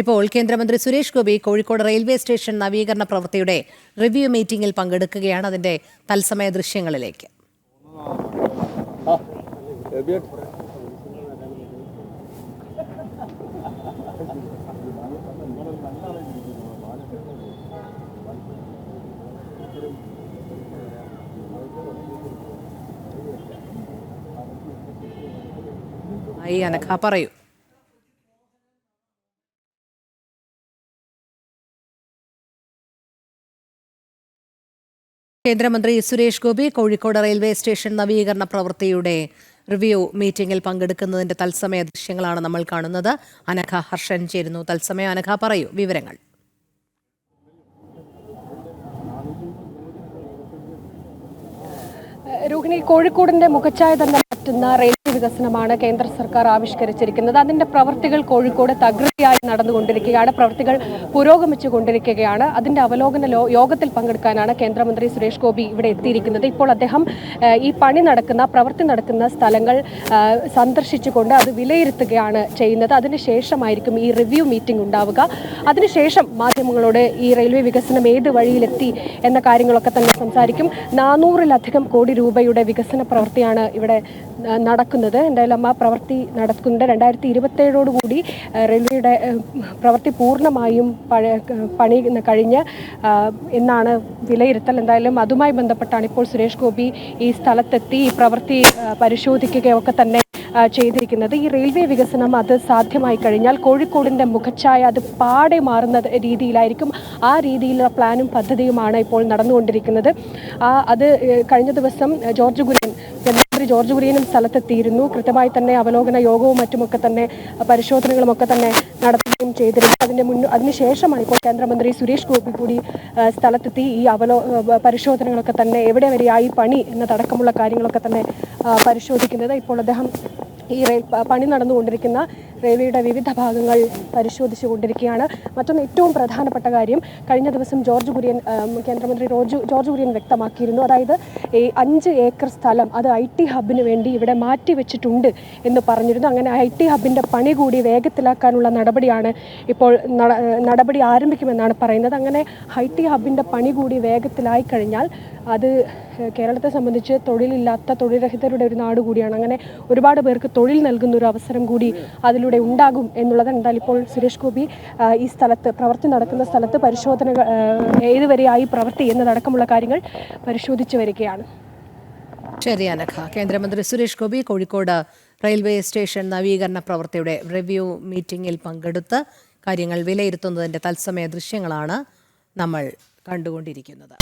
ഇപ്പോൾ കേന്ദ്രമന്ത്രി Suresh Gopi Kozhikode railway station നവീകരണ പ്രവൃത്തിയുടെ റിവ്യൂ മീറ്റിംഗിൽ പങ്കെടുക്കുകയാണ്. അതിന്റെ തത്സമയ ദൃശ്യങ്ങളിലേക്ക്. അനഘ പറയൂ. കേന്ദ്രമന്ത്രി സുരേഷ് ഗോപി കോഴിക്കോട് റെയിൽവേ സ്റ്റേഷൻ നവീകരണ പ്രവൃത്തിയുടെ റിവ്യൂ മീറ്റിംഗിൽ പങ്കെടുക്കുന്നതിന്റെ തത്സമയ ദൃശ്യങ്ങളാണ് നമ്മൾ കാണുന്നത്. അനഘ ഹർഷൻ ചേരുന്നു. തത്സമയം അനഘ പറയൂ വിവരങ്ങൾ. രോഹിണി, കോഴിക്കോടിന്റെ മുഖച്ഛായ തന്നെ മാറ്റുന്ന റെയിൽവേ വികസനമാണ് കേന്ദ്ര സർക്കാർ ആവിഷ്കരിച്ചിരിക്കുന്നത്. അതിന്റെ പ്രവൃത്തികൾ കോഴിക്കോട് തകൃതിയായി നടന്നുകൊണ്ടിരിക്കുകയാണ്. പ്രവൃത്തികൾ പുരോഗമിച്ചു കൊണ്ടിരിക്കുകയാണ്. അതിന്റെ അവലോകന യോഗത്തിൽ പങ്കെടുക്കാനാണ് കേന്ദ്രമന്ത്രി സുരേഷ് ഗോപി ഇവിടെ എത്തിയിരിക്കുന്നത്. ഇപ്പോൾ അദ്ദേഹം ഈ പ്രവൃത്തി നടക്കുന്ന സ്ഥലങ്ങൾ സന്ദർശിച്ചുകൊണ്ട് അത് വിലയിരുത്തുകയാണ് ചെയ്യുന്നത്. അതിനുശേഷമായിരിക്കും ഈ റിവ്യൂ മീറ്റിംഗ് ഉണ്ടാവുക. അതിനുശേഷം മാധ്യമങ്ങളോട് ഈ റെയിൽവേ വികസനം ഏത് വഴിയിലെത്തി എന്ന കാര്യങ്ങളൊക്കെ തന്നെ സംസാരിക്കും. 400-ലധികം കോടി രൂപയുടെ വികസന പ്രവൃത്തിയാണ് ഇവിടെ നടക്കുന്നത്. എന്തായാലും ആ പ്രവൃത്തി നടക്കുന്നത് 2027 റെയിൽവേയുടെ പ്രവൃത്തി പൂർണ്ണമായും പണി കഴിഞ്ഞ് എന്നാണ് വിലയിരുത്തൽ. എന്തായാലും അതുമായി ബന്ധപ്പെട്ടാണ് ഇപ്പോൾ സുരേഷ് ഗോപി ഈ സ്ഥലത്തെത്തി ഈ പ്രവൃത്തി പരിശോധിക്കുകയൊക്കെ തന്നെ ചെയ്തിരിക്കുന്നത്. ഈ റെയിൽവേ വികസനം അത് സാധ്യമായി കഴിഞ്ഞാൽ കോഴിക്കോടിൻ്റെ മുഖച്ഛായ അത് പാടെ മാറുന്ന രീതിയിലായിരിക്കും. ആ രീതിയിലുള്ള പ്ലാനും പദ്ധതിയുമാണ് ഇപ്പോൾ നടന്നുകൊണ്ടിരിക്കുന്നത്. അത് കഴിഞ്ഞ ദിവസം കേന്ദ്രമന്ത്രി ജോർജ് കുര്യനും സ്ഥലത്തെത്തിയിരുന്നു. കൃത്യമായി തന്നെ അവലോകന യോഗവും മറ്റുമൊക്കെ തന്നെ പരിശോധനകളുമൊക്കെ തന്നെ നടത്തുകയും ചെയ്തിരുന്നു. അതിനുശേഷമാണ് ഇപ്പോൾ കേന്ദ്രമന്ത്രി സുരേഷ് ഗോപി കൂടി സ്ഥലത്തെത്തി ഈ പരിശോധനകളൊക്കെ തന്നെ എവിടെ വരെയായി പണി എന്നതടക്കമുള്ള കാര്യങ്ങളൊക്കെ തന്നെ പരിശോധിക്കുന്നത്. ഇപ്പോൾ അദ്ദേഹം ഈ പണി നടന്നുകൊണ്ടിരിക്കുന്ന റെയിൽവേയുടെ വിവിധ ഭാഗങ്ങൾ പരിശോധിച്ചു കൊണ്ടിരിക്കുകയാണ്. മറ്റൊന്ന് ഏറ്റവും പ്രധാനപ്പെട്ട കാര്യം, കഴിഞ്ഞ ദിവസം കേന്ദ്രമന്ത്രി ജോർജ് കുര്യൻ വ്യക്തമാക്കിയിരുന്നു. അതായത് ഈ 5 ഏക്കർ സ്ഥലം അത് IT ഹബിന് വേണ്ടി ഇവിടെ മാറ്റിവെച്ചിട്ടുണ്ട് എന്ന് പറഞ്ഞിരുന്നു. അങ്ങനെ IT ഹബിൻ്റെ പണി കൂടി വേഗത്തിലാക്കാനുള്ള നടപടി ആരംഭിക്കുമെന്നാണ് പറയുന്നത്. അങ്ങനെ IT ഹബിൻ്റെ പണി കൂടി വേഗത്തിലായി കഴിഞ്ഞാൽ അത് കേരളത്തെ സംബന്ധിച്ച് തൊഴിൽരഹിതരുടെ ഒരു നാട് കൂടിയാണ്. അങ്ങനെ ഒരുപാട് പേർക്ക് തൊഴിൽ നൽകുന്ന ഒരു അവസരം കൂടി അതിലൂടെ ഉണ്ടാകും എന്നുള്ളത്. എന്തായാലും ഇപ്പോൾ സുരേഷ് ഗോപി ഈ പ്രവൃത്തി നടക്കുന്ന സ്ഥലത്ത് പരിശോധനകൾ ഏതുവരെയായി പ്രവൃത്തി എന്നതടക്കമുള്ള കാര്യങ്ങൾ പരിശോധിച്ചു വരികയാണ്. ശരി അനഘ. കേന്ദ്രമന്ത്രി സുരേഷ് ഗോപി കോഴിക്കോട് റെയിൽവേ സ്റ്റേഷൻ നവീകരണ പ്രവൃത്തിയുടെ റിവ്യൂ മീറ്റിംഗിൽ പങ്കെടുത്ത് കാര്യങ്ങൾ വിലയിരുത്തുന്നതിന്റെ തത്സമയ ദൃശ്യങ്ങളാണ് നമ്മൾ കണ്ടുകൊണ്ടിരിക്കുന്നത്.